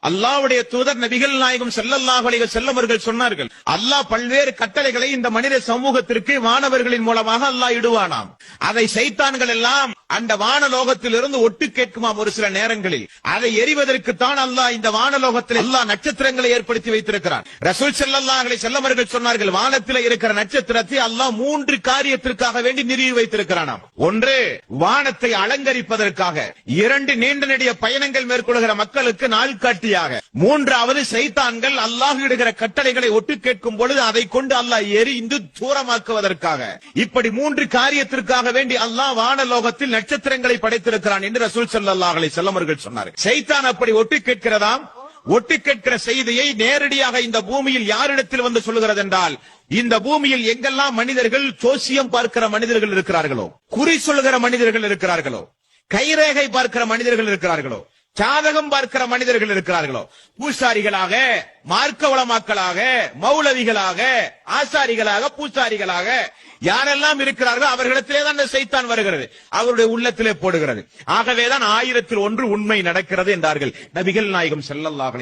அல்லாஹ்வுடைய தூதர் நபிகள் நாயகம் ஸல்லல்லாஹு அலைஹி வஸல்லம் அவர்கள் சொன்னார்கள், அல்லாஹ் பல்வேறு கட்டளைகளை இந்த மனித சமூகத்திற்கு வானவர்களின் மூலமாக அல்லாஹ் இடுவானாம். அதை சைத்தான்கள் எல்லாம் அந்த வானலோகத்திலிருந்து ஒட்டு கேட்குமாம். ஒரு சில நேரங்களில் அதை எறிவதற்குத்தான் அல்லாஹ் இந்த வானலோகத்தில் அல்லாஹ் நட்சத்திரங்களை ஏற்படுத்தி வைத்திருக்கிறார். ரசூல் ஸல்லல்லாஹு அலைஹி வஸல்லம் அவர்கள் சொன்னார்கள், வானத்தில் இருக்கிற நட்சத்திரத்தை அல்லாஹ் 3 காரியத்திற்காக வேண்டி நிறுவி வைத்திருக்கிறானாம். ஒன்று, வானத்தை அலங்கரிப்பதற்காக. 2, நீண்ட நெடிய பயணங்கள் மேற்கொள்கிற மக்களுக்கு நாள்காட்டியாக. 3வது, சைத்தான்கள் அல்லாஹ் இடுகிற கட்டளைகளை ஒட்டு கேட்கும் பொழுது அதை கொண்டு அல்லாஹ் எரிந்து தூரமாக்குவதற்காக. இப்படி 3 காரியத்திற்காக வேண்டி அல்லாஹ் வானலோகத்தில் நட்சத்திரங்களை படைத்திருக்கிறான் என்று ரசூல் ஸல்லல்லாஹு அலைஹி வஸல்லம் அவர்கள் சொன்னார்கள். சைத்தான் அப்படி ஒட்டு கேட்கிறதாம். ஒட்டு கேட்கிற செய்தியை நேரடியாக இந்த பூமியில் யாரிடத்தில் வந்து சொல்லுகிறது என்றால், இந்த பூமியில் எங்கெல்லாம் மனிதர்கள் ஜோசியம் பார்க்கிற மனிதர்கள் இருக்கிறார்களோ, குறி சொல்லுகிற மனிதர்கள் இருக்கிறார்களோ, கைரேகை பார்க்கிற மனிதர்கள் இருக்கிறார்களோ, ஜாதகம் பார்க்கிற மனிதர்கள் இருக்கிறார்களோ, பூசாரிகளாக, மார்க்க உலமாக்களாக, மௌலவிகளாக, ஆசாரிகளாக, பூசாரிகளாக யாரெல்லாம் இருக்கிறார்களோ அவர்களிடத்திலே தான் இந்த சைத்தான் வருகிறது, அவருடைய உள்ளத்திலே போடுகிறது. ஆகவேதான் 1000ல் 1 உண்மை நடக்கிறது என்றார்கள் நபிகள் நாயகம் ஸல்லல்லாஹு